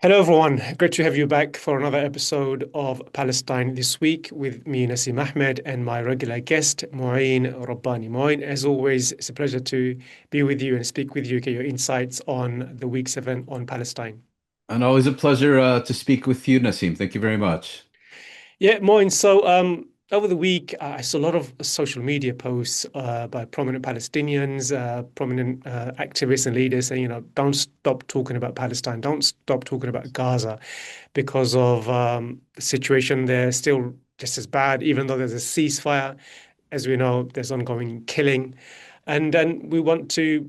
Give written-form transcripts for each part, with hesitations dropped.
Hello, everyone. Great to have you back for another episode of Palestine This Week with me, Nassim Ahmed, and my regular guest, Moeen Rabbani. Moeen, as always, it's a pleasure to be with you and speak with you, get your insights on the week's event on Palestine. And always a pleasure to speak with you, Nassim. Thank you very much. Yeah, Moin. Over the week, I saw a lot of social media posts by prominent Palestinians, prominent activists and leaders saying, don't stop talking about Palestine, don't stop talking about Gaza, because of the situation there still just as bad, even though there's a ceasefire. As we know, there's ongoing killing. And then we want to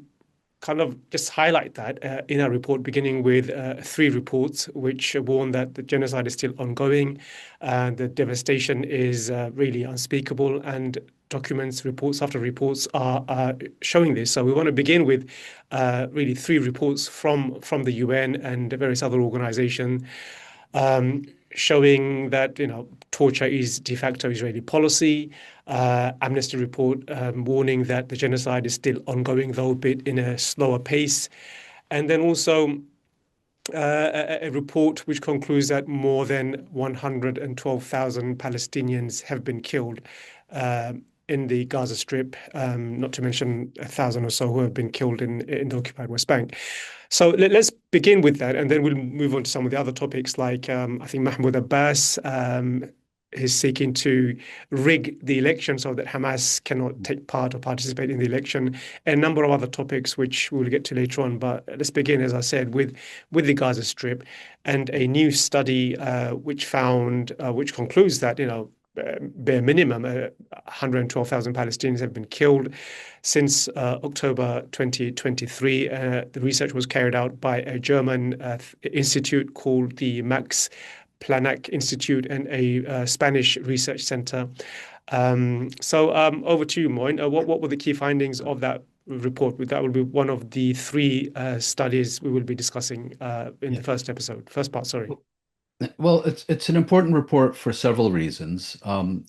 kind of just highlight that in our report, beginning with three reports which warn that the genocide is still ongoing, and the devastation is really unspeakable, and documents, reports after reports are showing this. So we want to begin with really three reports from the UN and various other organizations um, showing that torture is de facto Israeli policy. Amnesty report warning that the genocide is still ongoing, though a bit in a slower pace, and then also a report which concludes that more than 112,000 Palestinians have been killed in the Gaza Strip, not to mention 1,000 or so who have been killed in the occupied West Bank. So let's begin with that, and then we'll move on to some of the other topics, like I think Mahmoud Abbas is seeking to rig the election so that Hamas cannot take part or participate in the election, and a number of other topics which we'll get to later on. But let's begin, as I said, with the Gaza Strip and a new study which concludes that bare minimum, 112,000 Palestinians have been killed since October 2023. The research was carried out by a German institute called the Max Planck Institute and a Spanish research center. Over to you, Moin. What were the key findings of that report? That will be one of the three studies we will be discussing in the Yeah. first part, sorry. Well, it's an important report for several reasons.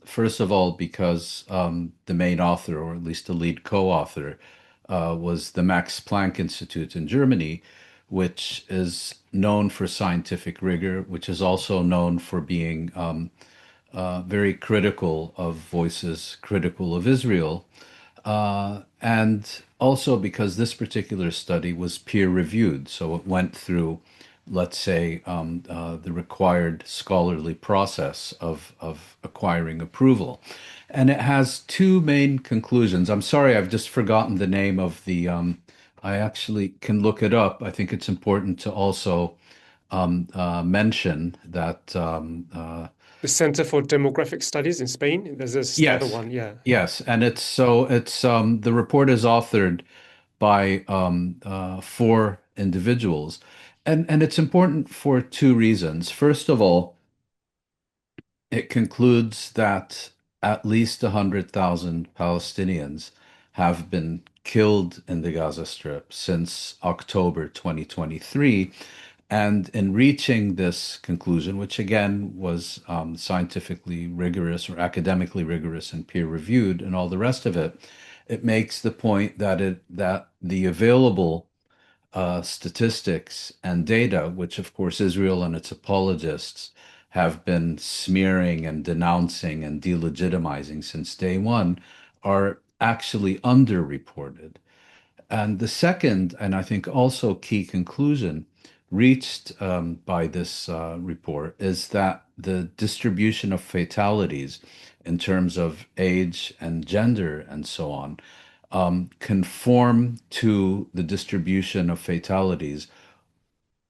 First of all, because the main author, or at least the lead co-author, was the Max Planck Institute in Germany, which is known for scientific rigor, which is also known for being very critical of voices critical of Israel. And also because this particular study was peer reviewed, so it went through, let's say, the required scholarly process of acquiring approval. And it has two main conclusions. I'm sorry, I've just forgotten the name of I actually can look it up. I think it's important to also mention that The Center for Demographic Studies in Spain. There's this the other yes, one, yeah. yes, and it's the report is authored by four individuals, and it's important for two reasons. First of all, it concludes that at least 100,000 Palestinians have been killed in the Gaza Strip since October 2023. And in reaching this conclusion, which again was scientifically rigorous or academically rigorous and peer reviewed and all the rest of it, it makes the point that the available statistics and data, which of course Israel and its apologists have been smearing and denouncing and delegitimizing since day one, are actually underreported. And the second, and I think also key conclusion reached by this report is that the distribution of fatalities in terms of age and gender and so on conform to the distribution of fatalities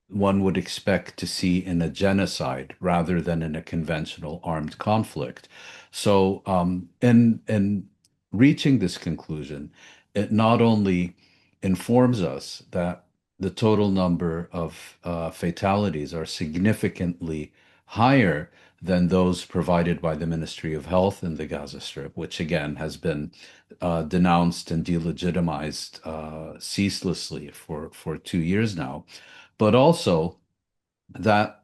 one would expect to see in a genocide rather than in a conventional armed conflict. So, in reaching this conclusion, it not only informs us that the total number of fatalities are significantly higher than those provided by the Ministry of Health in the Gaza Strip, which again has been denounced and delegitimized ceaselessly for 2 years now, but also that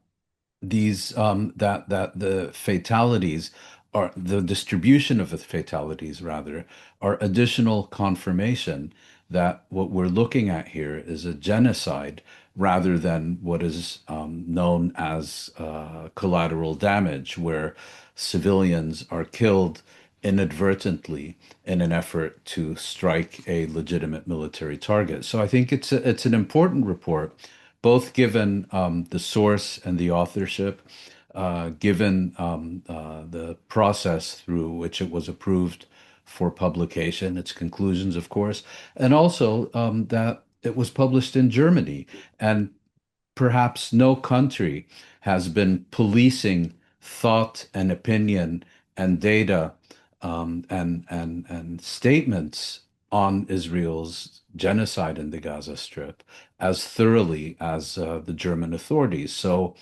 that the fatalities are the distribution of the fatalities rather are additional confirmation that what we're looking at here is a genocide rather than what is known as collateral damage, where civilians are killed inadvertently in an effort to strike a legitimate military target. So I think it's an important report, both given the source and the authorship, given the process through which it was approved for publication, its conclusions, of course, and also that it was published in Germany. And perhaps no country has been policing thought and opinion and data and statements on Israel's genocide in the Gaza Strip as thoroughly as the German authorities. So,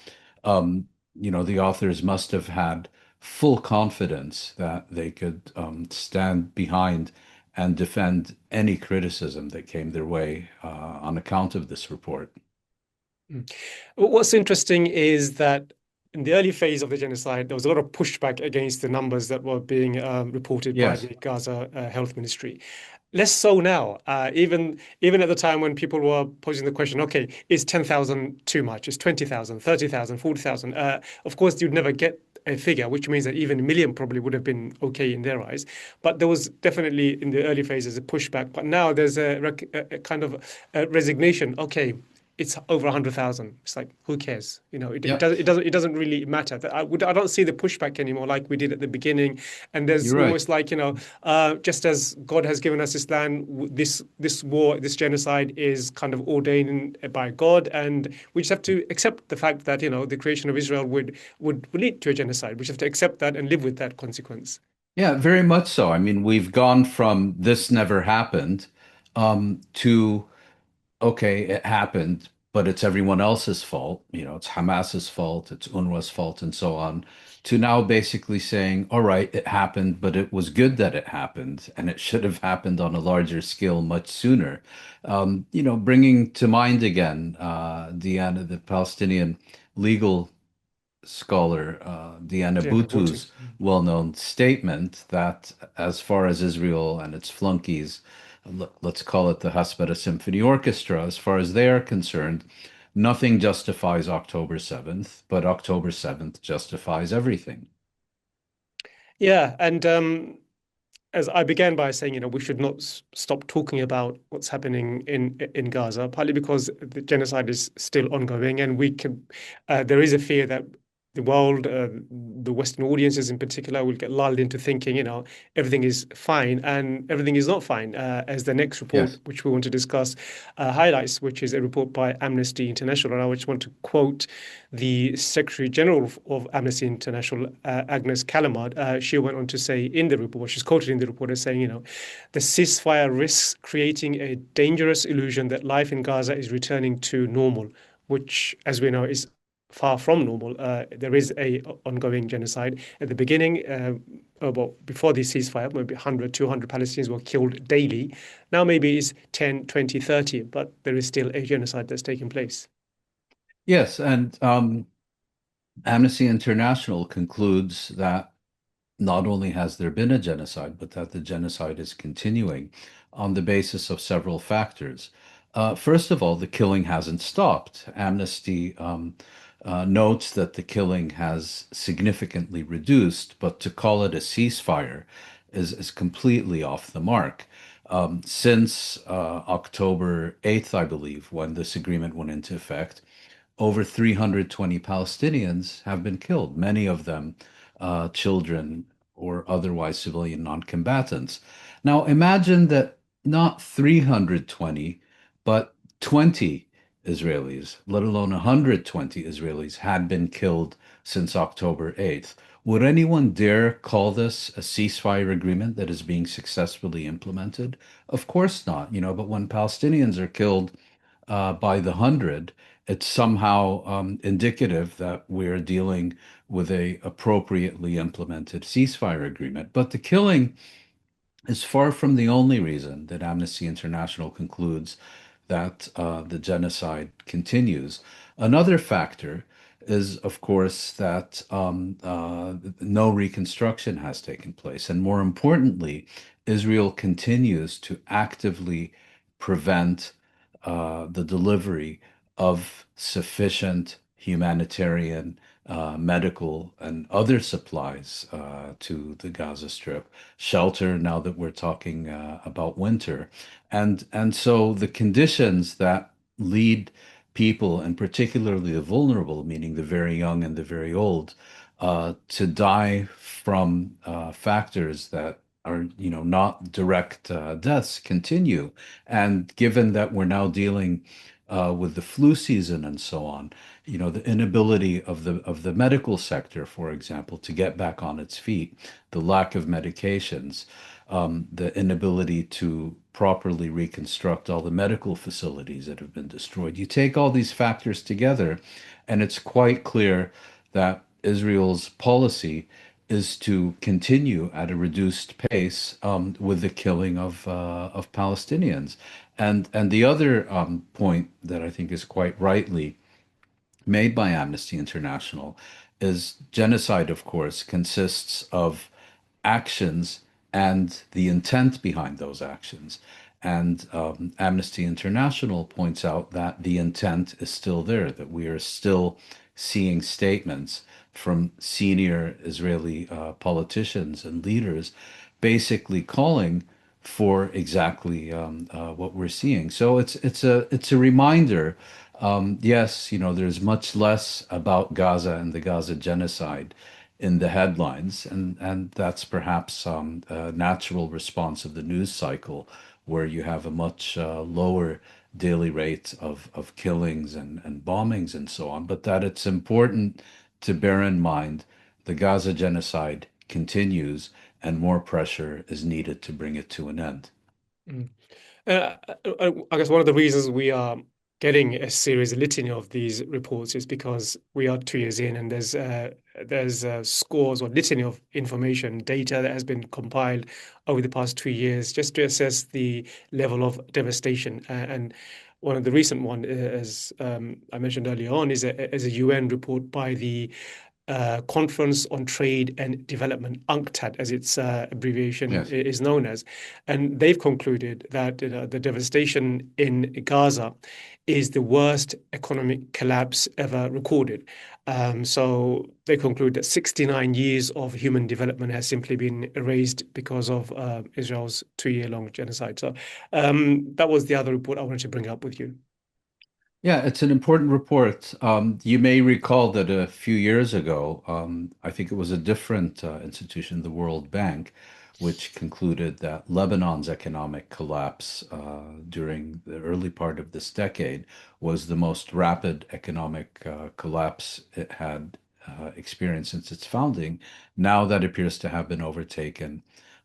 the authors must have had full confidence that they could stand behind and defend any criticism that came their way on account of this report. Mm. What's interesting is that in the early phase of the genocide, there was a lot of pushback against the numbers that were being reported by Yes, the Gaza Health Ministry. Less so now. Even at the time when people were posing the question, okay, is 10,000 too much? Is 20,000, 30,000, 40,000? Of course, you'd never get a figure, which means that even a million probably would have been okay in their eyes. But there was definitely in the early phases a pushback. But now there's a kind of a resignation. Okay, it's over 100,000. It's like, who cares? yep, It doesn't really matter. I don't see the pushback anymore like we did at the beginning. And there's you're right. almost like, just as God has given us this land, this war, this genocide is kind of ordained by God, and we just have to accept the fact that the creation of Israel would lead to a genocide. We just have to accept that and live with that consequence. Yeah, very much so. I mean, we've gone from this never happened to okay, it happened, but it's everyone else's fault. It's Hamas's fault, it's UNRWA's fault, and so on, to now basically saying, all right, it happened, but it was good that it happened, and it should have happened on a larger scale much sooner. Bringing to mind again, Diana, the Palestinian legal scholar Diana Yeah, Walt. Buttu's well-known statement that as far as Israel and its flunkies, let's call it the Hasbara Symphony Orchestra, as far as they are concerned, nothing justifies October 7th, but October 7th justifies everything. Yeah, and as I began by saying, we should not stop talking about what's happening in Gaza, partly because the genocide is still ongoing, and there is a fear that the world, the Western audiences in particular, will get lulled into thinking, everything is fine, and everything is not fine, as the next report, Yes. which we want to discuss, highlights, which is a report by Amnesty International. And I just want to quote the Secretary General of Amnesty International, Agnes Callamard. She went on to say in the report, she's quoted in the report as saying, the ceasefire risks creating a dangerous illusion that life in Gaza is returning to normal, which, as we know, is far from normal. There is a ongoing genocide. At the beginning, before the ceasefire, maybe 100, 200 Palestinians were killed daily. Now maybe it's 10, 20, 30, but there is still a genocide that's taking place. Yes, and Amnesty International concludes that not only has there been a genocide, but that the genocide is continuing on the basis of several factors. First of all, the killing hasn't stopped. Amnesty notes that the killing has significantly reduced, but to call it a ceasefire is completely off the mark. Since October 8th, I believe, when this agreement went into effect, over 320 Palestinians have been killed, many of them children or otherwise civilian non-combatants. Now, imagine that not 320, but 20 Israelis, let alone 120 Israelis, had been killed since October 8th. Would anyone dare call this a ceasefire agreement that is being successfully implemented? Of course not, but when Palestinians are killed by the hundred, it's somehow indicative that we're dealing with a appropriately implemented ceasefire agreement. But the killing is far from the only reason that Amnesty International concludes that the genocide continues. Another factor is, of course, that no reconstruction has taken place. And more importantly, Israel continues to actively prevent the delivery of sufficient humanitarian, medical, and other supplies to the Gaza Strip, shelter now that we're talking about winter. And so the conditions that lead people, and particularly the vulnerable, meaning the very young and the very old, to die from factors that are, not direct deaths continue. And given that we're now dealing with the flu season and so on, the inability of the medical sector, for example, to get back on its feet, the lack of medications, the inability to properly reconstruct all the medical facilities that have been destroyed. You take all these factors together, and it's quite clear that Israel's policy is to continue at a reduced pace with the killing of Palestinians. And the other point that I think is quite rightly made by Amnesty International is genocide, of course, consists of actions and the intent behind those actions. And Amnesty International points out that the intent is still there, that we are still seeing statements from senior Israeli politicians and leaders basically calling for exactly what we're seeing. So it's a reminder. Yes, there's much less about Gaza and the Gaza genocide in the headlines, and that's perhaps a natural response of the news cycle, where you have a much lower daily rate of killings and bombings and so on. But that it's important to bear in mind the Gaza genocide continues, and more pressure is needed to bring it to an end. Mm. I guess one of the reasons we are getting a series, a litany of these reports is because we are 2 years in, and there's scores or litany of information, data that has been compiled over the past 2 years just to assess the level of devastation. And one of the recent one, as I mentioned earlier on, is a UN report by the Conference on Trade and Development, UNCTAD, as its abbreviation Yes. is known as. And they've concluded that the devastation in Gaza is the worst economic collapse ever recorded. So they conclude that 69 years of human development has simply been erased because of Israel's 2-year-long genocide. So that was the other report I wanted to bring up with you. Yeah, it's an important report. You may recall that a few years ago, I think it was a different institution, the World Bank, which concluded that Lebanon's economic collapse during the early part of this decade was the most rapid economic collapse it had experienced since its founding. Now that appears to have been overtaken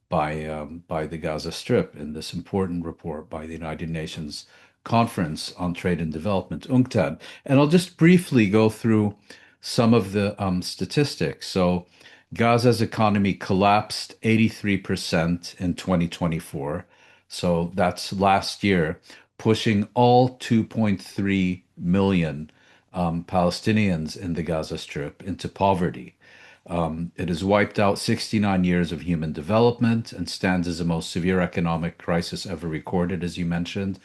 by the Gaza Strip in this important report by the United Nations Conference on Trade and Development, UNCTAD. And I'll just briefly go through some of the statistics. So Gaza's economy collapsed 83% in 2024. So that's last year, pushing all 2.3 million Palestinians in the Gaza Strip into poverty. It has wiped out 69 years of human development and stands as the most severe economic crisis ever recorded, as you mentioned.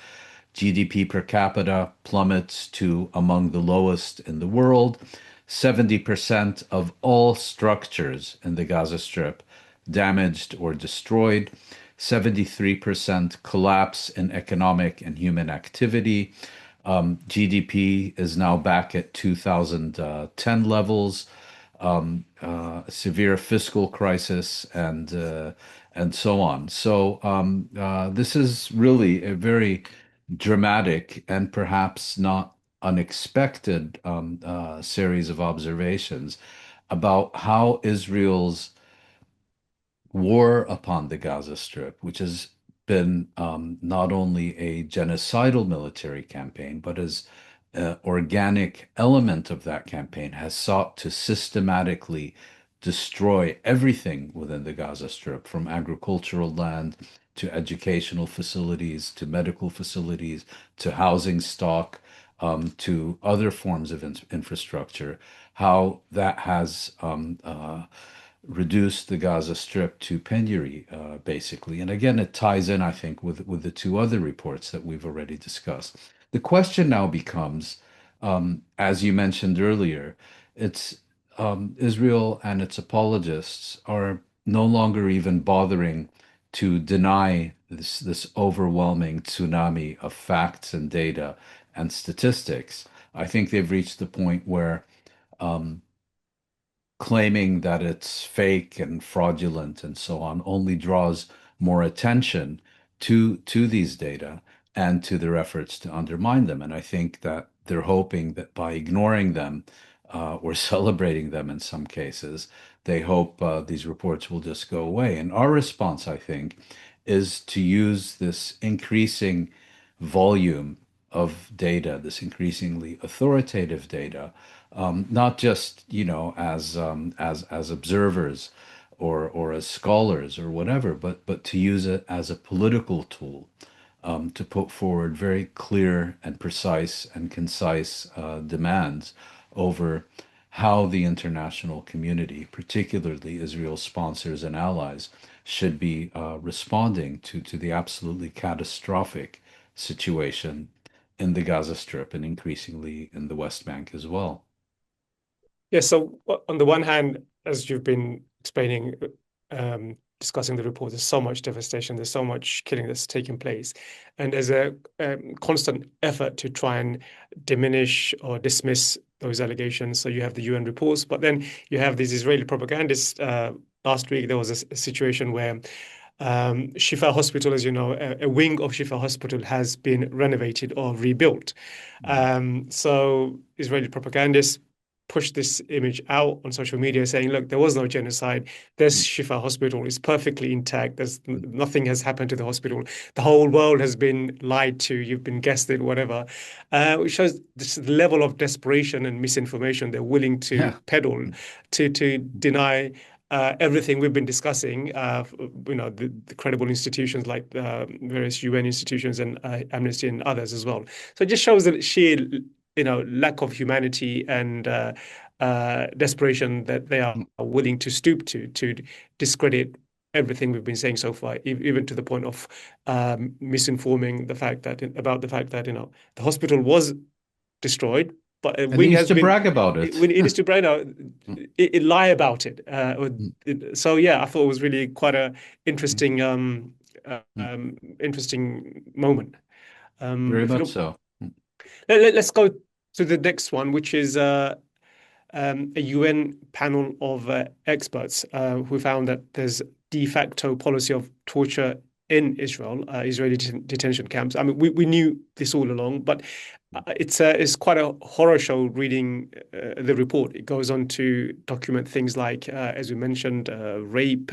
GDP per capita plummets to among the lowest in the world. 70% of all structures in the Gaza Strip damaged or destroyed. 73% collapse in economic and human activity. GDP is now back at 2010 levels. Severe fiscal crisis and so on. So this is really a very dramatic and perhaps not unexpected series of observations about how Israel's war upon the Gaza Strip, which has been not only a genocidal military campaign, but as an organic element of that campaign, has sought to systematically destroy everything within the Gaza Strip, from agricultural land to educational facilities to medical facilities to housing stock to other forms of infrastructure, how that has reduced the Gaza Strip to penury, basically. And again, it ties in, I think, with the two other reports that we've already discussed. The question now becomes, As you mentioned earlier, it's Israel and its apologists are no longer even bothering to deny this overwhelming tsunami of facts and data and statistics. I think they've reached the point where um, claiming that it's fake and fraudulent and so on only draws more attention to these data and to their efforts to undermine them. And I think that they're hoping that by ignoring them or celebrating them in some cases, they hope these reports will just go away. And our response, I think, is to use this increasing volume of data, this increasingly authoritative data, not just, as observers or as scholars or whatever, but to use it as a political tool, to put forward very clear and precise and concise demands over how the international community, particularly Israel's sponsors and allies, should be responding to the absolutely catastrophic situation in the Gaza Strip and increasingly in the West Bank as well. Yeah, so on the one hand, as you've been explaining, discussing the report, there's so much devastation, there's so much killing that's taking place, and there's a constant effort to try and diminish or dismiss those allegations. So you have the UN reports, but then you have these Israeli propagandists. Last week, there was a situation where Shifa Hospital, as you know, a wing of Shifa Hospital has been renovated or rebuilt. So Israeli propagandists push this image out on social media saying, look, there was no genocide. This Shifa hospital is perfectly intact. Nothing has happened to the hospital. The whole world has been lied to. You've been gaslit, whatever. Which shows this level of desperation and misinformation they're willing to Yeah. peddle to deny everything we've been discussing, the credible institutions like various UN institutions and Amnesty and others as well. So it just shows that sheer, lack of humanity and desperation that they are willing to stoop to discredit everything we've been saying so far, even to the point of misinforming about the fact that the hospital was destroyed, but a And he wing needs has to been. brag about it. It is to brag out, lie about it. So yeah, I thought it was really quite a interesting, interesting moment. Very If you much don't, so. let's go to the next one, which is a UN panel of experts who found that there's de facto policy of torture in Israel, Israeli detention camps. I mean, we knew this all along, but it's quite a horror show reading the report. It goes on to document things like, as we mentioned, rape,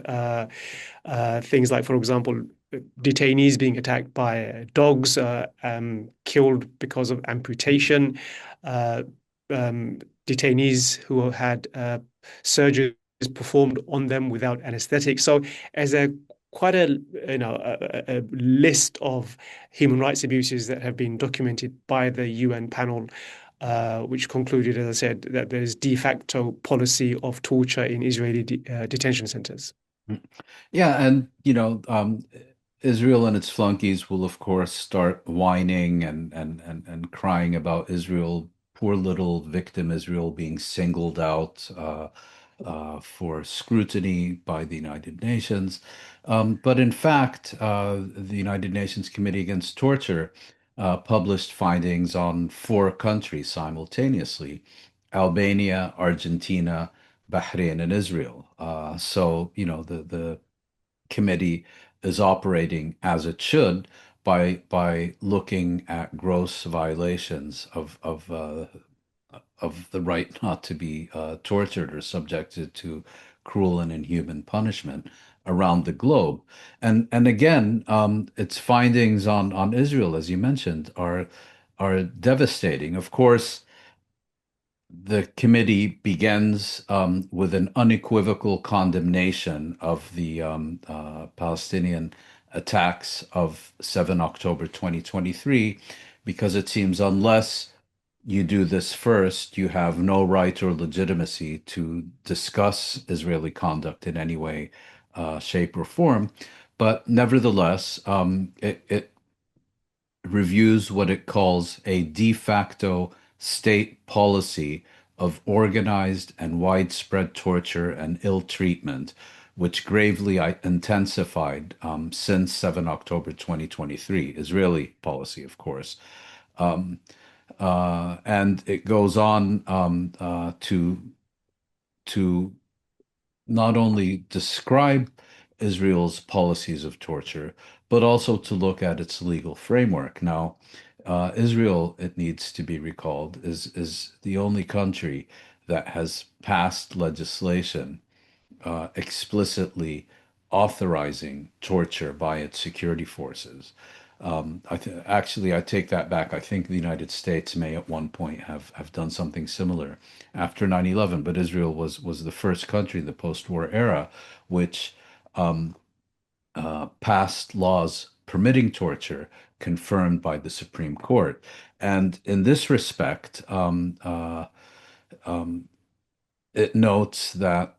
things like, for example, detainees being attacked by dogs, killed because of amputation, uh, um, detainees who had surgeries performed on them without anesthetic. So, as a quite a list of human rights abuses that have been documented by the UN panel, which concluded, as I said, that there's de facto policy of torture in Israeli detention centers. Yeah, and Israel and its flunkies will of course start whining and crying about Israel, poor little victim Israel being singled out for scrutiny by the United Nations. But in fact, the United Nations Committee Against Torture published findings on four countries simultaneously: Albania, Argentina, Bahrain, and Israel. So, the committee is operating as it should by looking at gross violations of the right not to be tortured or subjected to cruel and inhuman punishment around the globe. And again, its findings on Israel, as you mentioned, are devastating. Of course, the committee begins with an unequivocal condemnation of the Palestinian attacks of 7 October 2023, because it seems unless you do this first, you have no right or legitimacy to discuss Israeli conduct in any way, shape, or form. But nevertheless, it reviews what it calls a de facto state policy of organized and widespread torture and ill treatment, which gravely intensified since 7 October 2023, Israeli policy, of course. Um, and it goes on to not only describe Israel's policies of torture, but also to look at its legal framework. Now, Israel, it needs to be recalled, is the only country that has passed legislation explicitly authorizing torture by its security forces. Actually, I take that back. I think the United States may at one point have done something similar after 9/11, but Israel was the first country in the post-war era which passed laws permitting torture confirmed by the Supreme Court. And in this respect, it notes that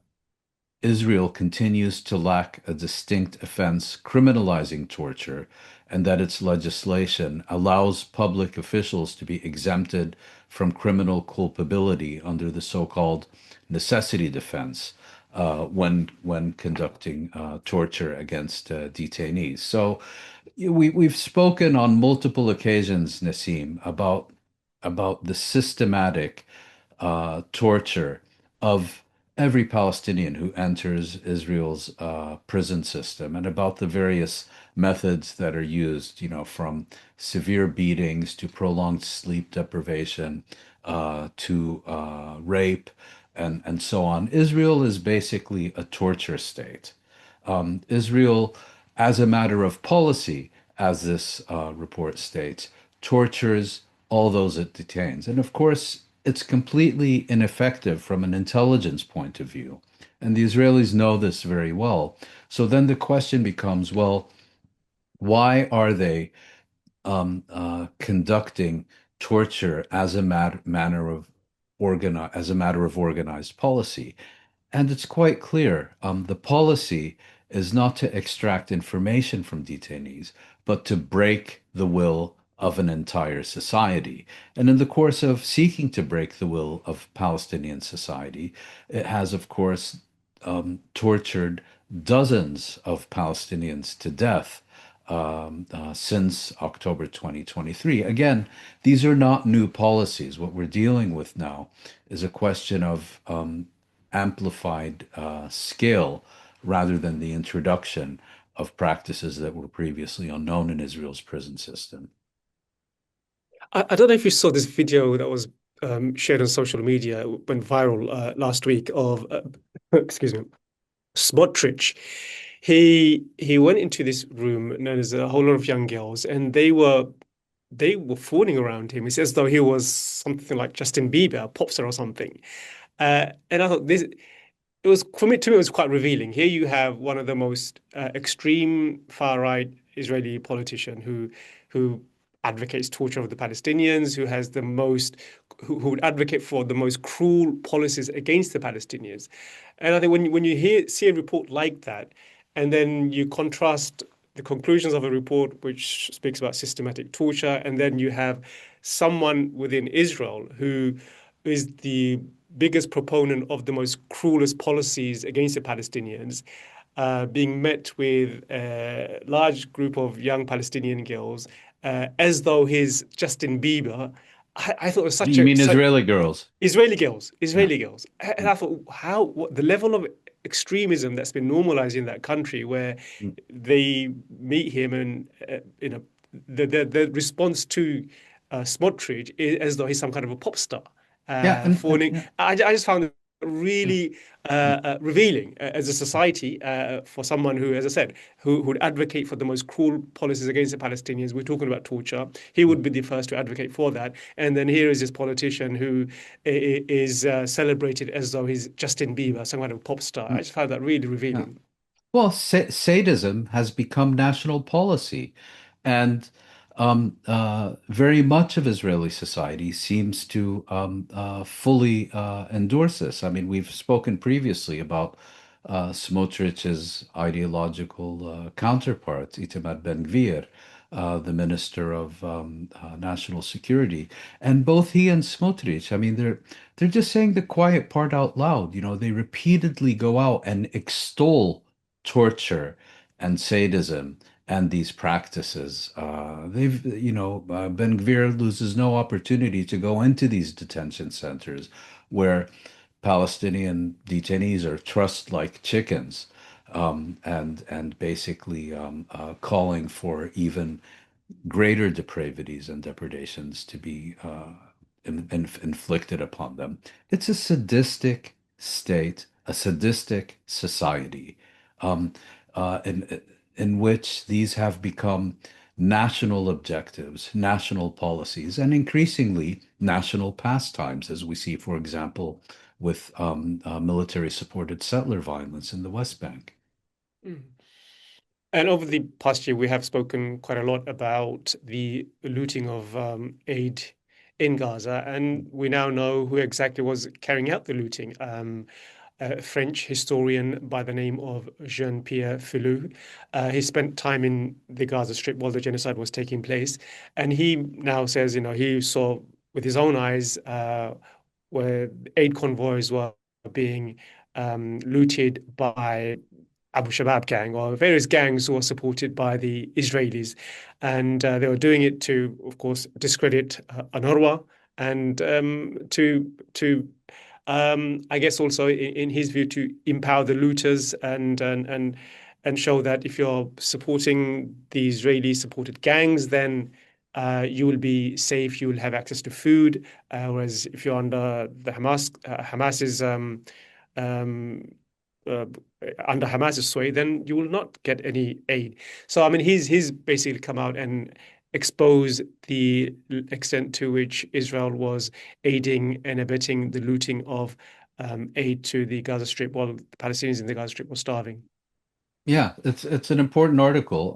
Israel continues to lack a distinct offense criminalizing torture, and that its legislation allows public officials to be exempted from criminal culpability under the so-called necessity defense when conducting torture against detainees. So we've spoken on multiple occasions, Nassim, about the systematic torture of every Palestinian who enters Israel's prison system, and about the various methods that are used, from severe beatings to prolonged sleep deprivation to rape and so on. Israel is basically a torture state. Israel, as a matter of policy, as this report states, tortures all those it detains. And of course, it's completely ineffective from an intelligence point of view. And the Israelis know this very well. So then the question becomes, well, why are they conducting torture as a matter of organized policy? And it's quite clear. The policy is not to extract information from detainees, but to break the will of an entire society. And in the course of seeking to break the will of Palestinian society, it has, of course, tortured dozens of Palestinians to death since October 2023. Again, these are not new policies. What we're dealing with now is a question of amplified scale rather than the introduction of practices that were previously unknown in Israel's prison system. I don't know if you saw this video that was shared on social media, went viral last week of, excuse me, Smotrich. He went into this room, and there's a whole lot of young girls, and they were fawning around him. It's as though he was something like Justin Bieber, a pop star or something. And I thought this, it was for me to me it was quite revealing. Here you have one of the most extreme far right Israeli politician who advocates torture of the Palestinians, who has the most who would advocate for the most cruel policies against the Palestinians. And I think when you see a report like that, and then you contrast the conclusions of a report which speaks about systematic torture, and then you have someone within Israel who is the biggest proponent of the most cruelest policies against the Palestinians, being met with a large group of young Palestinian girls, as though he's Justin Bieber. I thought it was You mean Israeli girls? Israeli girls, Yeah. Israeli girls. And I thought, what the level of extremism that's been normalized in that country, where Mm. they meet him and the response to Smotrich is as though he's some kind of a pop star. Yeah, Fawning. yeah. I just found it Mm. really Mm. revealing as a society for someone who, as I said, who would advocate for the most cruel policies against the Palestinians. We're talking about torture. He would be the first to advocate for that. And then here is this politician who is celebrated as though he's Justin Bieber, some kind of pop star. I Mm. just found that really Yeah. revealing. Well, sadism has become national policy, and very much of Israeli society seems to fully endorse this. I mean, we've spoken previously about Smotrich's ideological counterpart, Itamar Ben-Gvir, the Minister of National Security, and both he and Smotrich, I mean, they're just saying the quiet part out loud. You know, they repeatedly go out and extol torture and sadism and these practices. Ben Gvir loses no opportunity to go into these detention centers where Palestinian detainees are trussed like chickens, and basically calling for even greater depravities and depredations to be inflicted upon them. It's a sadistic state, a sadistic society, um, in which these have become national objectives, national policies, and increasingly national pastimes, as we see, for example, with military-supported settler violence in the West Bank. Mm. And over the past year, we have spoken quite a lot about the looting of aid in Gaza, and we now know who exactly was carrying out the looting. A French historian by the name of Jean-Pierre Filou. He spent time in the Gaza Strip while the genocide was taking place, and he now says, he saw with his own eyes where aid convoys were being looted by Abu Shabaab gang or various gangs who are supported by the Israelis. And they were doing it to, of course, discredit UNRWA and I guess also in his view, to empower the looters and show that if you're supporting the Israeli-supported gangs, then you will be safe, you will have access to food. Whereas if you're under the Hamas's um, uh, under Hamas's sway, then you will not get any aid. So I mean, he's basically come out and expose the extent to which Israel was aiding and abetting the looting of aid to the Gaza Strip while the Palestinians in the Gaza Strip were starving. Yeah, it's an important article.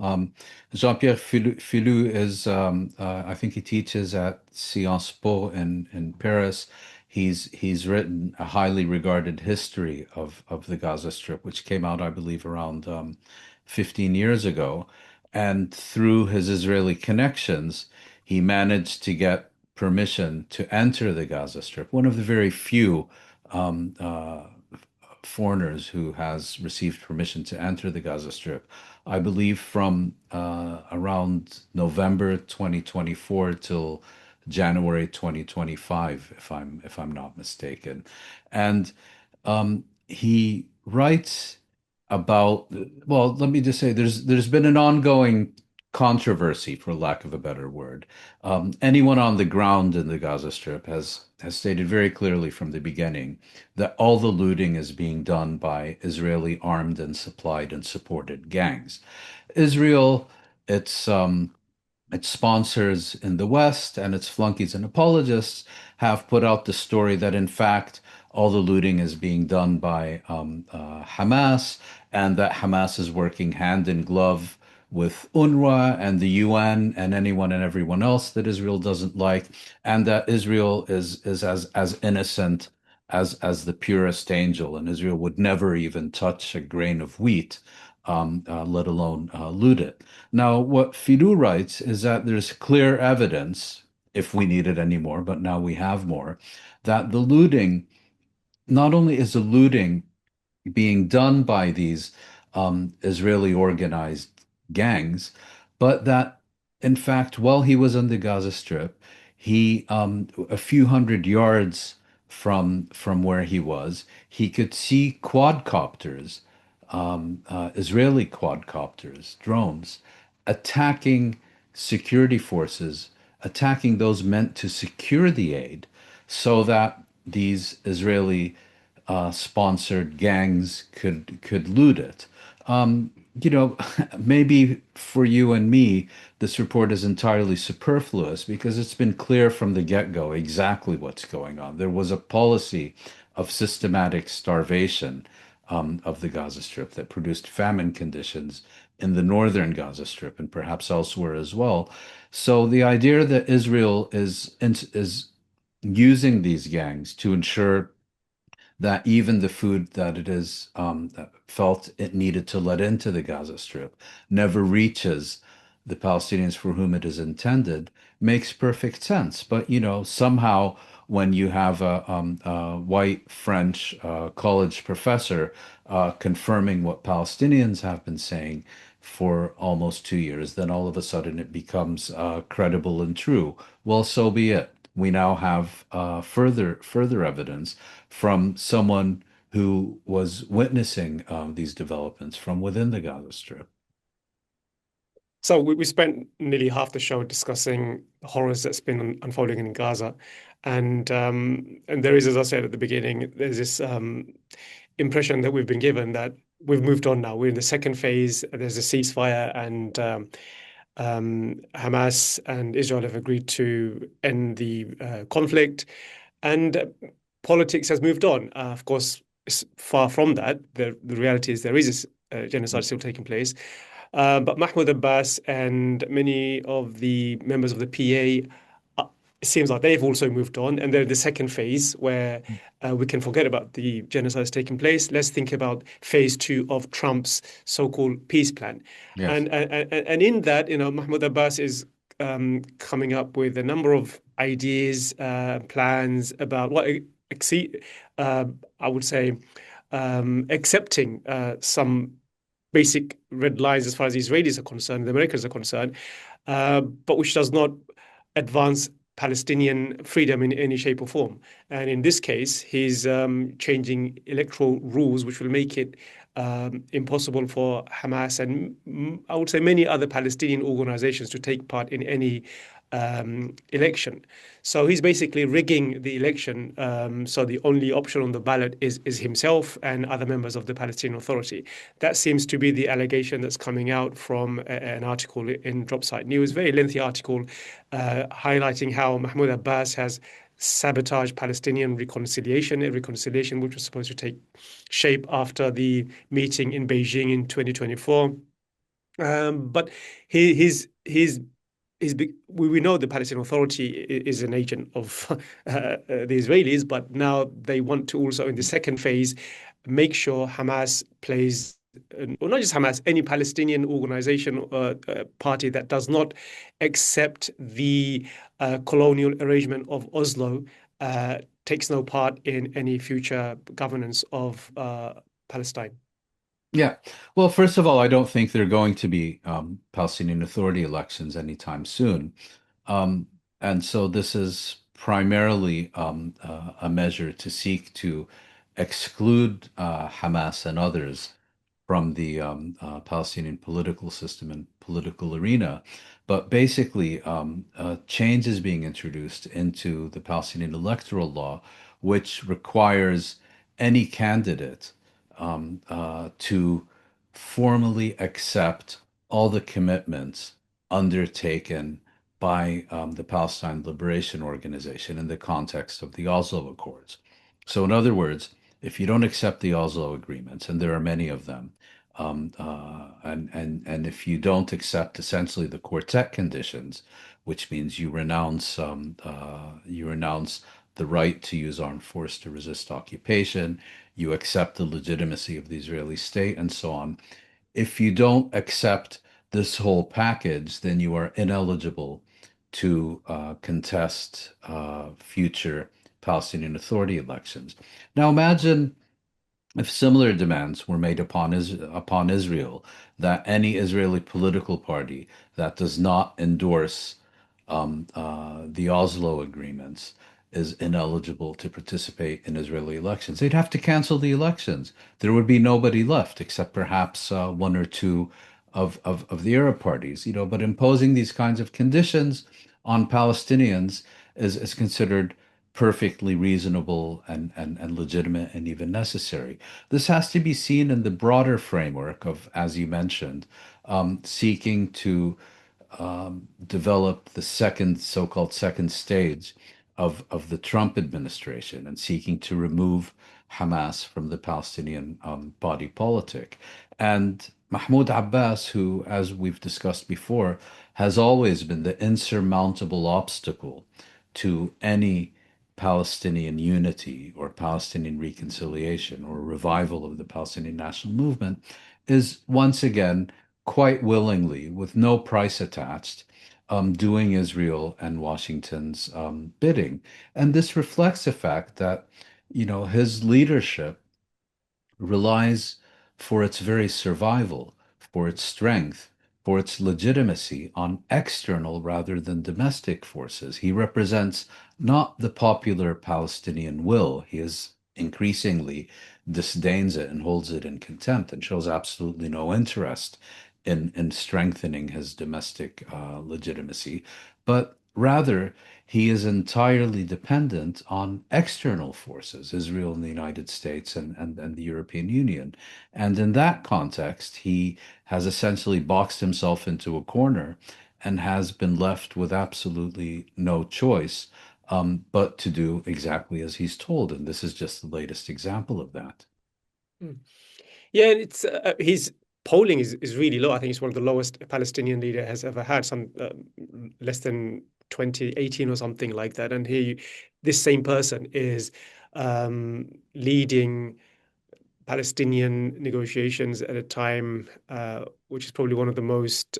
Jean-Pierre Filou is, I think he teaches at Sciences Po in Paris. He's written a highly regarded history of the Gaza Strip, which came out, I believe, around 15 years ago. And through his Israeli connections, he managed to get permission to enter the Gaza Strip. One of the very few um, uh, foreigners who has received permission to enter the Gaza Strip. I believe from around November 2024 till January 2025, if I'm not mistaken. And he writes about, well, let me just say there's been an ongoing controversy, for lack of a better word. Anyone on the ground in the Gaza Strip has stated very clearly from the beginning that all the looting is being done by Israeli armed and supplied and supported gangs. Israel, its its sponsors in the West and its flunkies and apologists have put out the story that, in fact, all the looting is being done by Hamas, and that Hamas is working hand in glove with UNRWA and the UN and anyone and everyone else that Israel doesn't like, and that Israel is as innocent as the purest angel, and Israel would never even touch a grain of wheat, let alone loot it. Now, what Fidu writes is that there's clear evidence, if we needed any more, but now we have more, that the looting, not only is the looting being done by these Israeli organized gangs, but that in fact, while he was on the Gaza Strip, he a few hundred yards from where he was, he could see quadcopters, Israeli quadcopters, drones, attacking security forces, attacking those meant to secure the aid, so that these Israeli sponsored gangs could loot it. Um, Maybe for you and me, this report is entirely superfluous because it's been clear from the get-go exactly what's going on. There was a policy of systematic starvation of the Gaza Strip that produced famine conditions in the northern Gaza Strip and perhaps elsewhere as well. So the idea that Israel is using these gangs to ensure that even the food that it felt it needed to let into the Gaza Strip never reaches the Palestinians for whom it is intended makes perfect sense. But, somehow when you have a white French college professor confirming what Palestinians have been saying for almost 2 years, then all of a sudden it becomes credible and true. Well, so be it. We now have further evidence from someone who was witnessing these developments from within the Gaza Strip. So we spent nearly half the show discussing the horrors that's been unfolding in Gaza, and there is, as I said at the beginning, there's this impression that we've been given that we've moved on now. We're in the second phase. There's a ceasefire, and Hamas and Israel have agreed to end the conflict, and politics has moved on. Of course, it's far from that. The reality is there is a genocide still taking place. But Mahmoud Abbas and many of the members of the PA, it seems like they've also moved on, and they're in the second phase where we can forget about the genocide that's taking place. Let's think about phase two of Trump's so-called peace plan, Yes. and in that, Mahmoud Abbas is coming up with a number of ideas, plans about what exceed, I would say, accepting some basic red lines as far as the Israelis are concerned, the Americans are concerned, but which does not advance Palestinian freedom in any shape or form. And in this case, he's changing electoral rules, which will make it impossible for Hamas and I would say many other Palestinian organizations to take part in any election. So he's basically rigging the election. So the only option on the ballot is himself and other members of the Palestinian Authority. That seems to be the allegation that's coming out from an article in Dropsite News, very lengthy article highlighting how Mahmoud Abbas has sabotaged Palestinian reconciliation, a reconciliation which was supposed to take shape after the meeting in Beijing in 2024. But we know the Palestinian Authority is an agent of the Israelis, but now they want to also, in the second phase, make sure Hamas plays, or not just Hamas, any Palestinian organization or party that does not accept the colonial arrangement of Oslo takes no part in any future governance of Palestine. Yeah. Well, first of all, I don't think there are going to be Palestinian Authority elections anytime soon. Um, and so this is primarily a measure to seek to exclude Hamas and others from the Palestinian political system and political arena. But basically, change is being introduced into the Palestinian electoral law, which requires any candidate to formally accept all the commitments undertaken by the Palestine Liberation Organization in the context of the Oslo Accords. So, in other words, if you don't accept the Oslo agreements, and there are many of them, and if you don't accept essentially the quartet conditions, which means you renounce the right to use armed force to resist occupation, you accept the legitimacy of the Israeli state, and so on. If you don't accept this whole package, then you are ineligible to contest future Palestinian Authority elections. Now, imagine if similar demands were made upon Israel, that any Israeli political party that does not endorse the Oslo agreements is ineligible to participate in Israeli elections. They'd have to cancel the elections. There would be nobody left except perhaps one or two of the Arab parties, but imposing these kinds of conditions on Palestinians is considered perfectly reasonable and legitimate and even necessary. This has to be seen in the broader framework of, as you mentioned, seeking to develop the so-called second stage of the Trump administration and seeking to remove Hamas from the Palestinian body politic. And Mahmoud Abbas, who, as we've discussed before, has always been the insurmountable obstacle to any Palestinian unity or Palestinian reconciliation or revival of the Palestinian national movement, is once again quite willingly, with no price attached, doing Israel and Washington's bidding. And this reflects the fact that, his leadership relies for its very survival, for its strength, for its legitimacy on external rather than domestic forces. He represents not the popular Palestinian will. He is increasingly disdains it and holds it in contempt and shows absolutely no interest in strengthening his domestic legitimacy, but rather he is entirely dependent on external forces, Israel and the United States and the European Union. And in that context, he has essentially boxed himself into a corner and has been left with absolutely no choice but to do exactly as he's told. And this is just the latest example of that. Mm. Yeah, and it's his polling is really low. I think it's one of the lowest a Palestinian leader has ever had, some less than 2018 or something like that. And this same person is leading Palestinian negotiations at a time which is probably one of the most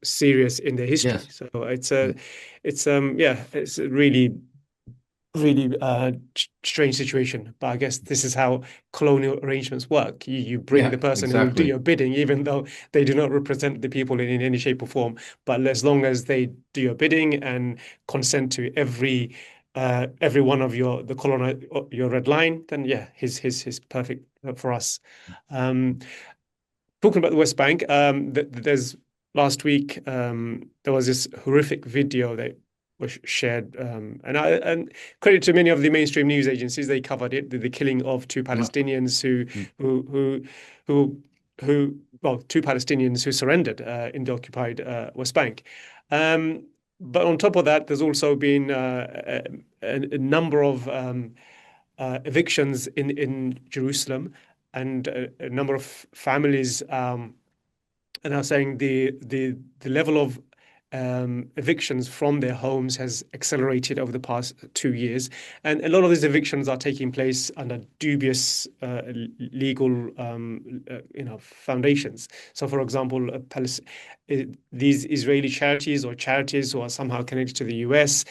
serious in their history. Yes. So Mm. it's a really strange situation. But I guess this is how colonial arrangements work. You bring Yeah, the person who will do exactly. your bidding, even though they do not represent the people in any shape or form. But as long as they do your bidding and consent to every one of the colonial your red line, then yeah, his perfect for us. Um, Talking about the West Bank, there's last week there was this horrific video that was shared, and credit to many of the mainstream news agencies, they covered it, the killing of two Mm. Palestinians Mm. who well, two Palestinians who surrendered in the occupied West Bank. But on top of that, there's also been a number of evictions in Jerusalem, and a number of families are now saying the level of evictions from their homes has accelerated over the past 2 years, and a lot of these evictions are taking place under dubious legal, foundations. So, for example, these Israeli charities or charities who are somehow connected to the US.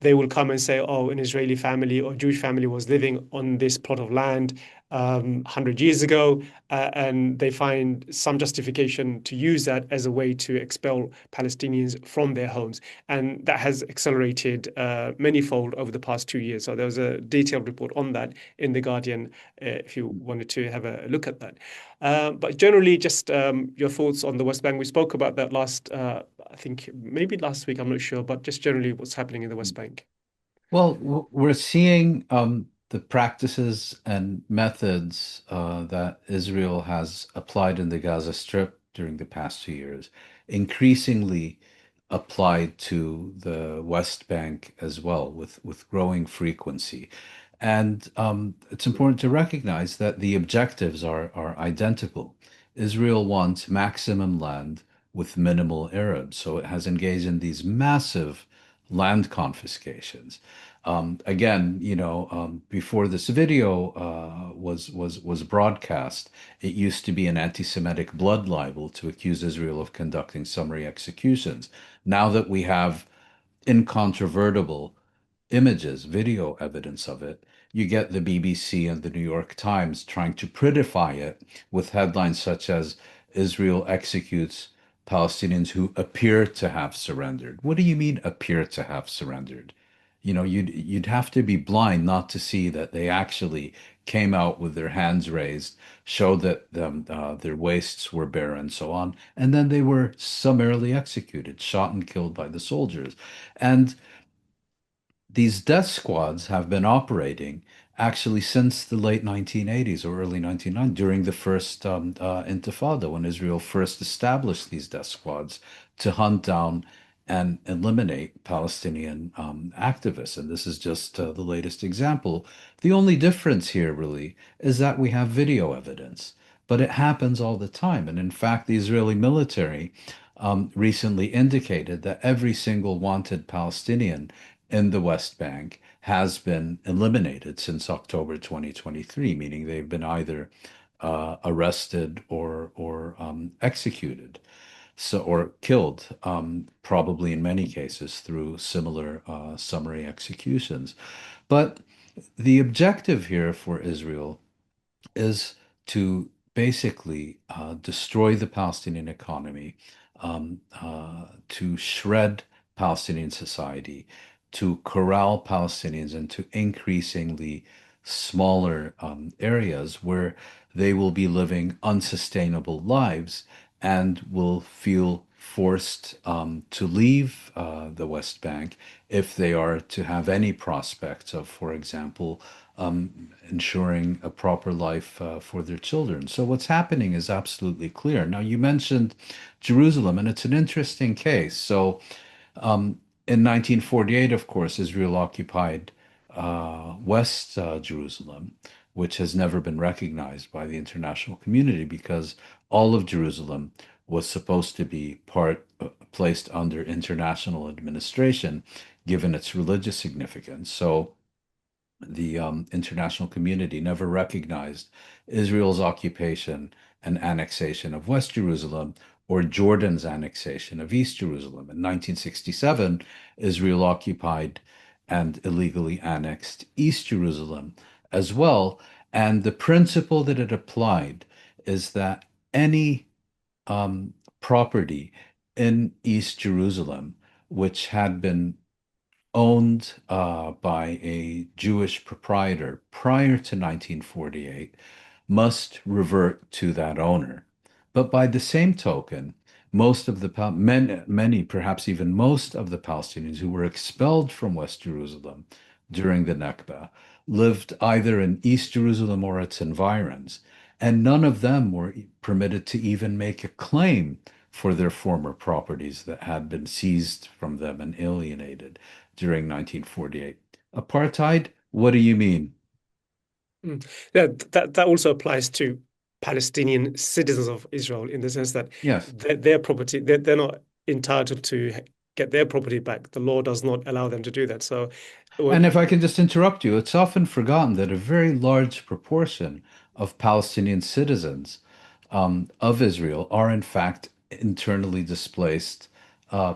They will come and say, "Oh, an Israeli family or Jewish family was living on this plot of land 100 years ago," and they find some justification to use that as a way to expel Palestinians from their homes. And that has accelerated manyfold over the past 2 years. So there was a detailed report on that in The Guardian, if you wanted to have a look at that. But generally, just your thoughts on the West Bank. We spoke about that I think maybe last week, I'm not sure, but just generally what's happening in the West Bank. Well, we're seeing the practices and methods that Israel has applied in the Gaza Strip during the past 2 years, increasingly applied to the West Bank as well, with growing frequency. And it's important to recognize that the objectives are identical. Israel wants maximum land with minimal Arabs, so it has engaged in these massive land confiscations. Again, before this video was broadcast, it used to be an anti-Semitic blood libel to accuse Israel of conducting summary executions. Now that we have incontrovertible images, video evidence of it, you get the BBC and the New York Times trying to prettify it with headlines such as Israel executes Palestinians who appear to have surrendered. What do you mean appear to have surrendered? You'd have to be blind not to see that they actually came out with their hands raised, showed that their waists were bare and so on, and then they were summarily executed, shot and killed by the soldiers. And these death squads have been operating actually since the late 1980s or early 1990s during the first Intifada, when Israel first established these death squads to hunt down and eliminate Palestinian activists. And this is just the latest example. The only difference here really is that we have video evidence, but it happens all the time. And in fact, the Israeli military recently indicated that every single wanted Palestinian in the West Bank has been eliminated since October 2023, meaning they've been either arrested or executed, so or killed, probably in many cases through similar summary executions. But the objective here for Israel is to basically destroy the Palestinian economy, to shred Palestinian society, to corral Palestinians into increasingly smaller areas where they will be living unsustainable lives and will feel forced to leave the West Bank if they are to have any prospects of, for example, ensuring a proper life for their children. So what's happening is absolutely clear. Now, you mentioned Jerusalem, and it's an interesting case. So in 1948, of course, Israel occupied West Jerusalem, which has never been recognized by the international community because all of Jerusalem was supposed to be placed under international administration, given its religious significance. So the international community never recognized Israel's occupation and annexation of West Jerusalem or Jordan's annexation of East Jerusalem. In 1967, Israel occupied and illegally annexed East Jerusalem as well. And the principle that it applied is that any property in East Jerusalem, which had been owned by a Jewish proprietor prior to 1948 must revert to that owner. But by the same token, most of the many, perhaps even most of the Palestinians who were expelled from West Jerusalem during the Nakba lived either in East Jerusalem or its environs, and none of them were permitted to even make a claim for their former properties that had been seized from them and alienated during 1948. Apartheid? What do you mean? Mm. Yeah, that also applies to Palestinian citizens of Israel in the sense that Yes. their property, they're not entitled to get their property back. The law does not allow them to do that. So, And what? if I can just interrupt you, it's often forgotten that a very large proportion of Palestinian citizens of Israel are, in fact, internally displaced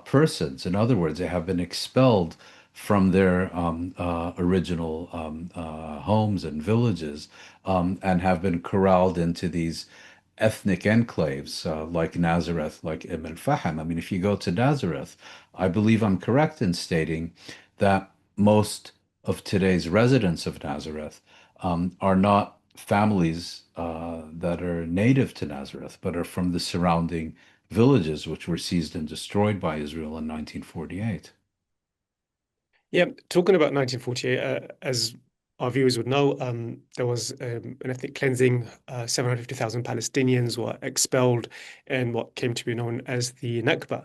persons. In other words, they have been expelled from their original homes and villages and have been corralled into these ethnic enclaves like Nazareth, like Ibn Fahim. I mean, if you go to Nazareth, I believe I'm correct in stating that most of today's residents of Nazareth are not families that are native to Nazareth, but are from the surrounding villages, which were seized and destroyed by Israel in 1948. Yeah, talking about 1948, as our viewers would know, there was an ethnic cleansing. 750,000 Palestinians were expelled in what came to be known as the Nakba.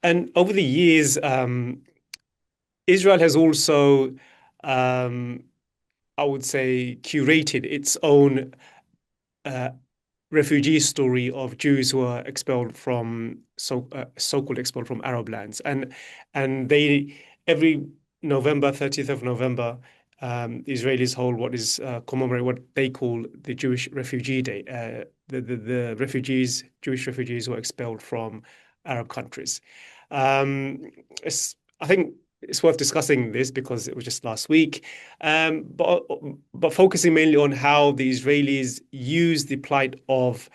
And over the years, Israel has also, um, I would say, curated its own uh, refugee story of Jews who are expelled from so-called expelled from Arab lands, and they every November 30th of November, the Israelis hold what is commemorate what they call the Jewish Refugee Day. The refugees, Jewish refugees, who are expelled from Arab countries. Um, I think it's worth discussing this because it was just last week. But focusing mainly on how the Israelis use the plight of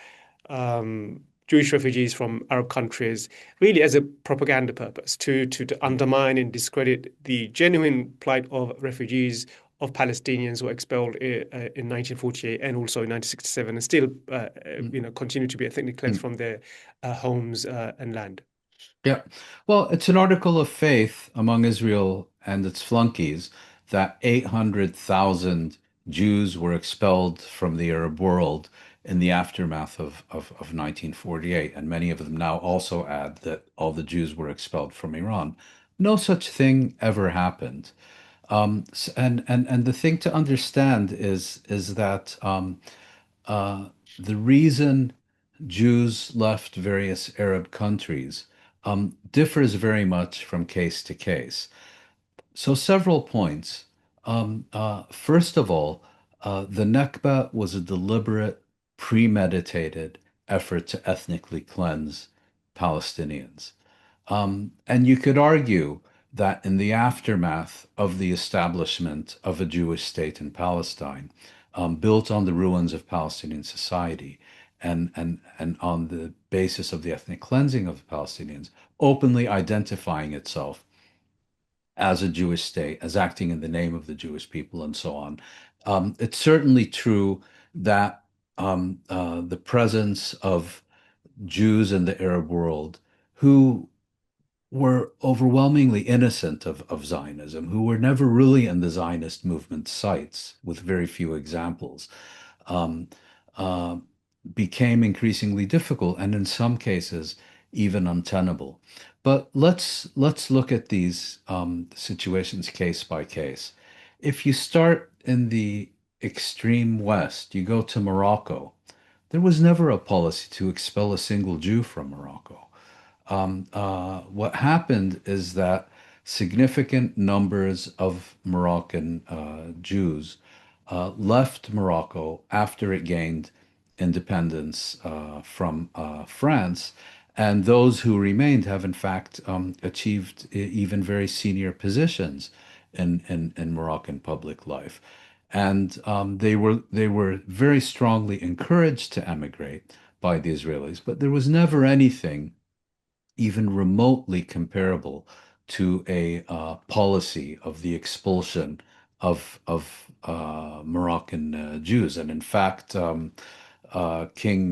Jewish refugees from Arab countries really as a propaganda purpose to undermine and discredit the genuine plight of refugees of Palestinians who were expelled in 1948 and also in 1967 and still continue to be ethnically cleansed from their homes and land. Yeah. Well, it's an article of faith among Israel and its flunkies that 800,000 Jews were expelled from the Arab world in the aftermath of 1948. And many of them now also add that all the Jews were expelled from Iran. No such thing ever happened. And the thing to understand is that the reason Jews left various Arab countries differs very much from case to case. So, several points. First of all, the Nakba was a deliberate premeditated effort to ethnically cleanse Palestinians. And you could argue that in the aftermath of the establishment of a Jewish state in Palestine, built on the ruins of Palestinian society and on the basis of the ethnic cleansing of the Palestinians, openly identifying itself as a Jewish state, as acting in the name of the Jewish people, and so on. It's certainly true that the presence of Jews in the Arab world who were overwhelmingly innocent of Zionism, who were never really in the Zionist movement sites, with very few examples, um, uh, became increasingly difficult and in some cases even untenable. But let's look at these situations case by case. If you start in the extreme west, you go to Morocco. There was never a policy to expel a single Jew from Morocco. What happened is that significant numbers of Moroccan Jews left Morocco after it gained independence from France. And those who remained have, in fact, achieved even very senior positions in Moroccan public life. And they were very strongly encouraged to emigrate by the Israelis, but there was never anything even remotely comparable to a policy of the expulsion of Moroccan Jews. And in fact, King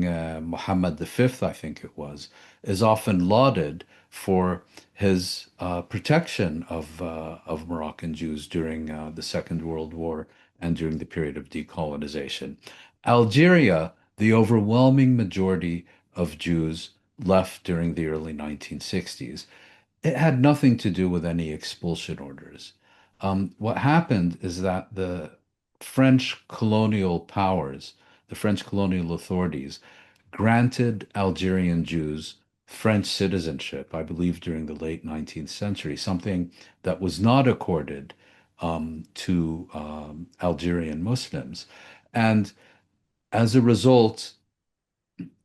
Mohammed V, I think it was, is often lauded for his protection of Moroccan Jews during the Second World War and during the period of decolonization. Algeria, the overwhelming majority of Jews left during the early 1960s. It had nothing to do with any expulsion orders. What happened is that the French colonial powers, the French colonial authorities, granted Algerian Jews French citizenship, I believe during the late 19th century, something that was not accorded to Algerian Muslims. And as a result,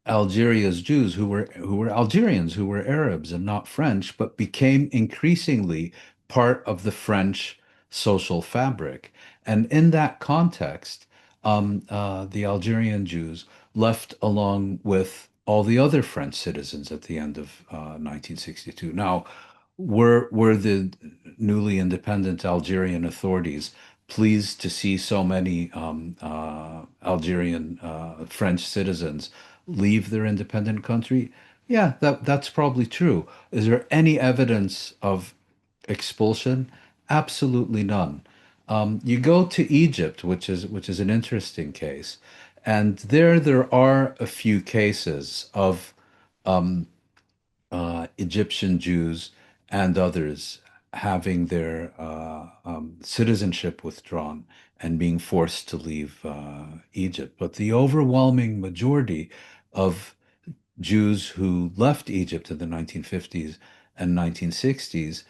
Algeria's Jews who were Algerians, who were Arabs and not French, but became increasingly part of the French social fabric. And in that context, the Algerian Jews left along with all the other French citizens at the end of 1962. Now, were the newly independent Algerian authorities pleased to see so many Algerian French citizens leave their independent country? Yeah, that's probably true. Is there any evidence of expulsion? Absolutely none. You go to Egypt, which is an interesting case, and there are a few cases of Egyptian Jews and others having their citizenship withdrawn and being forced to leave Egypt. But the overwhelming majority of Jews who left Egypt in the 1950s and 1960s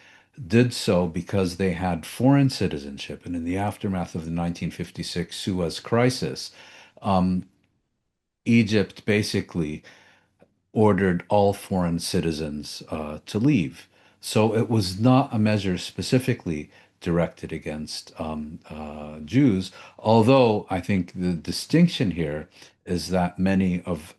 did so because they had foreign citizenship. And in the aftermath of the 1956 Suez Crisis, um, Egypt basically ordered all foreign citizens to leave. So it was not a measure specifically directed against Jews, although I think the distinction here is that many of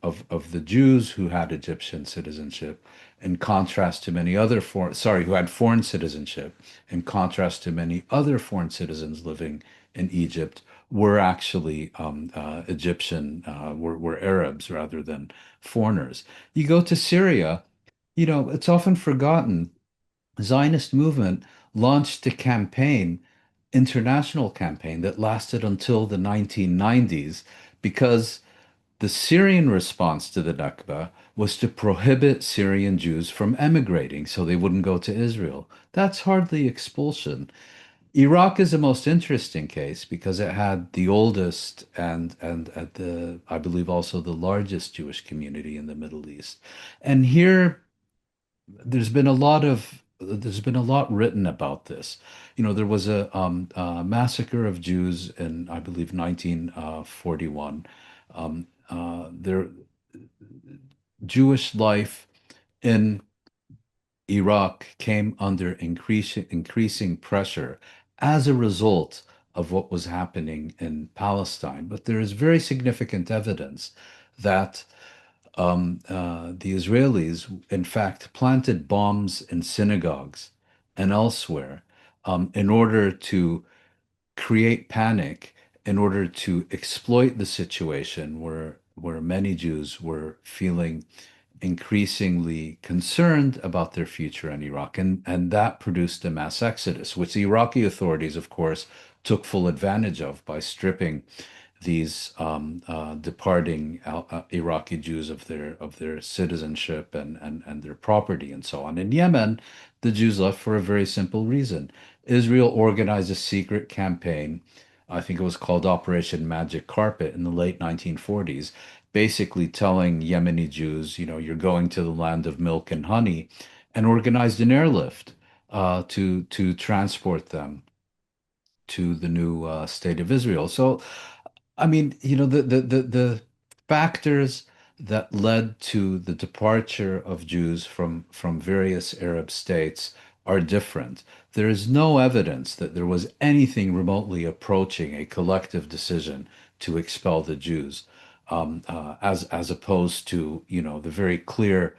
the Jews who had Egyptian citizenship, in contrast to many other who had foreign citizenship, in contrast to many other foreign citizens living in Egypt, were actually Egyptian, were Arabs rather than foreigners. You go to Syria, it's often forgotten. Zionist movement launched a campaign, international campaign that lasted until the 1990s because the Syrian response to the Nakba was to prohibit Syrian Jews from emigrating so they wouldn't go to Israel. That's hardly expulsion. Iraq is the most interesting case because it had the oldest and at the I believe also the largest Jewish community in the Middle East. And here there's been a lot written about this. There was a massacre of Jews in I believe 1941. their Jewish life in Iraq came under increasing pressure as a result of what was happening in Palestine. But there is very significant evidence that the Israelis, in fact, planted bombs in synagogues and elsewhere in order to create panic, in order to exploit the situation where many Jews were feeling increasingly concerned about their future in Iraq. And that produced a mass exodus, which the Iraqi authorities, of course, took full advantage of by stripping these departing Iraqi Jews of their citizenship and their property and so on. In Yemen, the Jews left for a very simple reason. Israel organized a secret campaign. I think it was called Operation Magic Carpet in the late 1940s, basically telling Yemeni Jews, you're going to the land of milk and honey, and organized an airlift to transport them to the new state of Israel. So, I mean, the factors that led to the departure of Jews from various Arab states are different. There is no evidence that there was anything remotely approaching a collective decision to expel the Jews, as opposed to, the very clear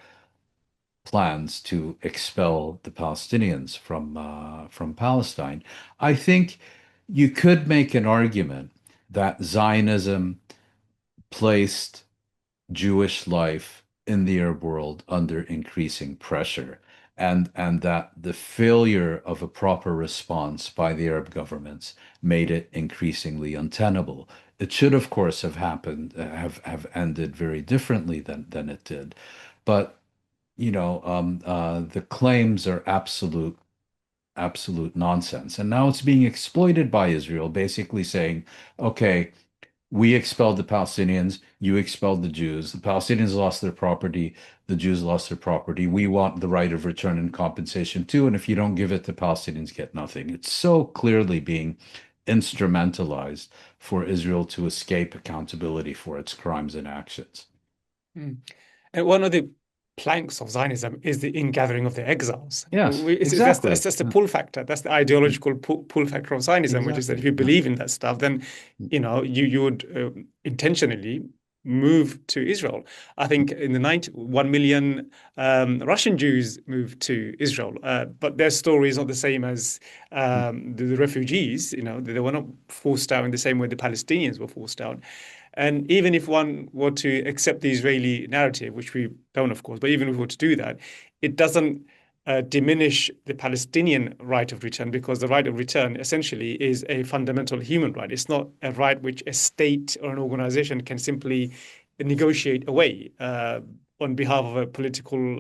plans to expel the Palestinians from Palestine. I think you could make an argument that Zionism placed Jewish life in the Arab world under increasing pressure, and that the failure of a proper response by the Arab governments made it increasingly untenable. It should, of course, have happened, have ended very differently than it did. But the claims are absolute nonsense. And now it's being exploited by Israel, basically saying, okay, we expelled the Palestinians, you expelled the Jews. The Palestinians lost their property, the Jews lost their property. We want the right of return and compensation too. And if you don't give it, the Palestinians get nothing. It's so clearly being instrumentalized for Israel to escape accountability for its crimes and actions. Mm. And one of the planks of Zionism is the ingathering of the exiles. Yes, That's exactly. the pull factor. That's the ideological pull factor of Zionism, which is that if Exactly. you Yeah. believe in that stuff, then you would intentionally move to Israel. I think in the 1 million Russian Jews moved to Israel, but their story is not the same as the refugees. They were not forced out in the same way the Palestinians were forced out. And even if one were to accept the Israeli narrative, which we don't, of course, but even if we were to do that, it doesn't diminish the Palestinian right of return, because the right of return essentially is a fundamental human right. It's not a right which a state or an organization can simply negotiate away on behalf of a political.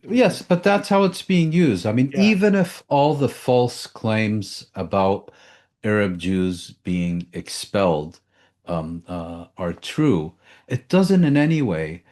Yes, but that's how it's being used. I mean, Yeah. even if all the false claims about Arab Jews being expelled are true, it doesn't in any way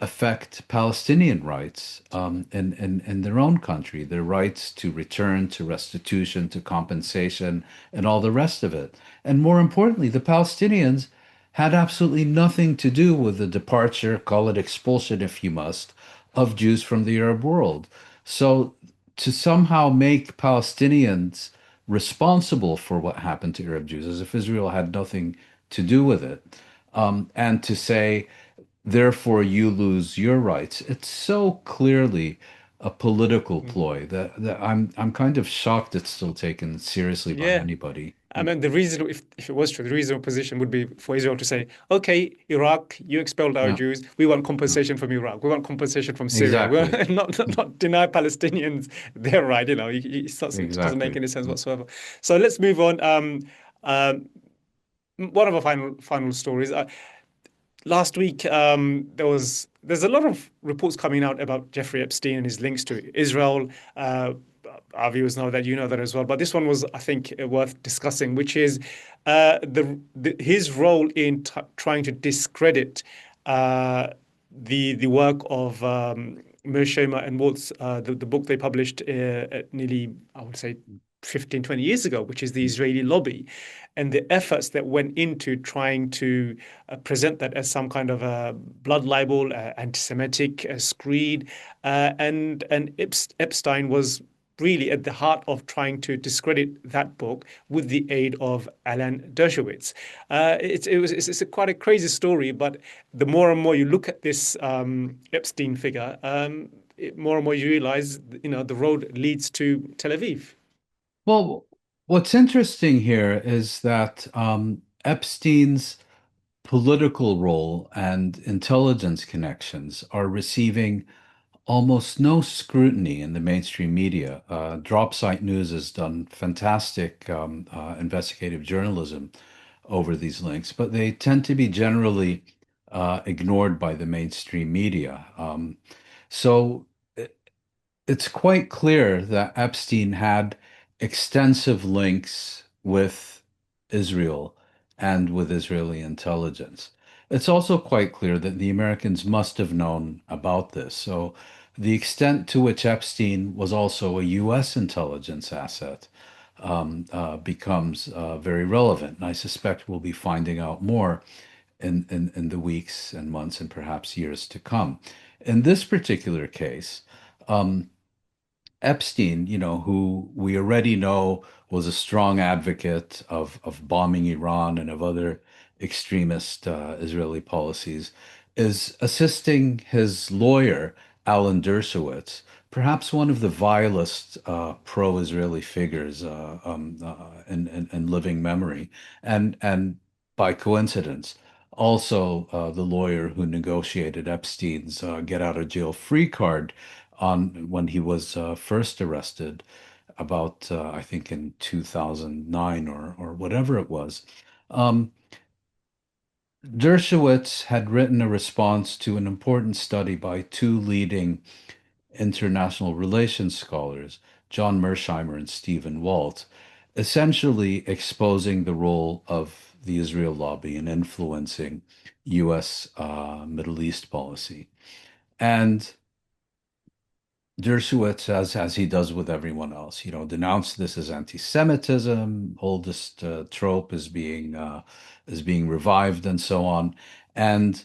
affect Palestinian rights in their own country, their rights to return, to restitution, to compensation, and all the rest of it. And more importantly, the Palestinians had absolutely nothing to do with the departure, call it expulsion if you must, of Jews from the Arab world. So to somehow make Palestinians responsible for what happened to Arab Jews, as if Israel had nothing to do with it, and to say, therefore, you lose your rights. It's so clearly a political ploy that I'm kind of shocked it's still taken seriously by Yeah. anybody. I mean, if it was true, the reasonable position would be for Israel to say, okay, Iraq, you expelled our Yeah, Jews. We want yeah, compensation from Iraq. We want compensation from Syria. We exactly, want, not deny Palestinians their right. It doesn't make exactly. any sense Yeah. whatsoever. So let's move on. Um, one of our final stories. Last week, there's a lot of reports coming out about Jeffrey Epstein and his links to Israel. Our viewers know that, you know that as well. But this one was, I think, worth discussing, which is his role in trying to discredit the work of Mearsheimer and Walt's the book they published nearly, I would say, 15, 20 years ago, which is the Israeli lobby, and the efforts that went into trying to present that as some kind of a blood libel, anti-Semitic screed, and Epstein was really at the heart of trying to discredit that book with the aid of Alan Dershowitz. It's quite a crazy story, but the more and more you look at this Epstein figure, more and more you realize, the road leads to Tel Aviv. Well, what's interesting here is that Epstein's political role and intelligence connections are receiving almost no scrutiny in the mainstream media. Dropsite News has done fantastic investigative journalism over these links, but they tend to be generally ignored by the mainstream media. So it's quite clear that Epstein had extensive links with Israel and with Israeli intelligence. It's also quite clear that the Americans must have known about this. So the extent to which Epstein was also a U.S. intelligence asset becomes very relevant. And I suspect we'll be finding out more in the weeks and months and perhaps years to come. In this particular case, Epstein, who we already know was a strong advocate of bombing Iran and of other extremist Israeli policies, is assisting his lawyer, Alan Dershowitz, perhaps one of the vilest pro-Israeli figures in living memory, and by coincidence, also the lawyer who negotiated Epstein's get out of jail free card on when he was first arrested about I think in 2009 or whatever it was. Um, Dershowitz had written a response to an important study by two leading international relations scholars, John Mearsheimer and Stephen Walt, essentially exposing the role of the Israel lobby in influencing U.S. Middle East policy. And Dershowitz, as he does with everyone else, denounced this as anti-Semitism. Oldest trope is being revived, and so on. And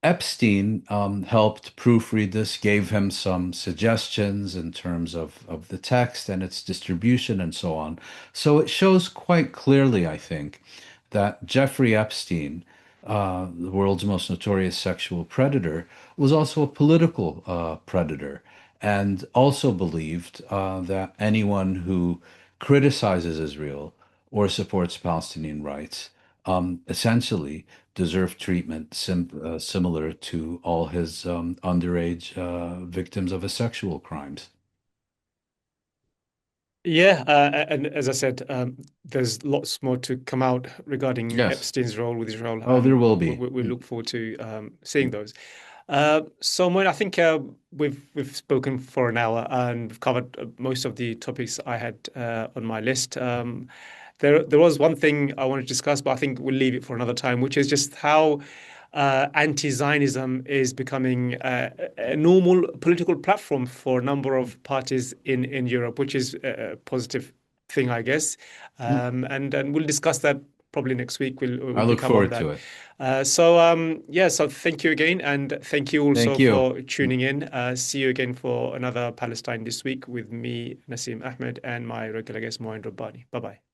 Epstein helped proofread this, gave him some suggestions in terms of the text and its distribution and so on. So it shows quite clearly, I think, that Jeffrey Epstein, the world's most notorious sexual predator, was also a political predator and also believed that anyone who criticizes Israel or supports Palestinian rights essentially deserve treatment similar to all his underage victims of his sexual crimes. Yeah, and as I said, there's lots more to come out regarding Yes. Epstein's role with Israel, Oh, there and will we, be. we we look forward to seeing those. So, Moin, I think we've spoken for an hour and we've covered most of the topics I had on my list. There was one thing I wanted to discuss, but I think we'll leave it for another time, which is just how anti-Zionism is becoming a normal political platform for a number of parties in Europe, which is a positive thing, I guess. Mm. And we'll discuss that probably next week. I We look cover on forward that. to it. So thank you again, and thank you also Thank you. for tuning in. See you again for another Palestine this week with me, Nassim Ahmed, and my regular guest, Moin Rabbani. Bye bye.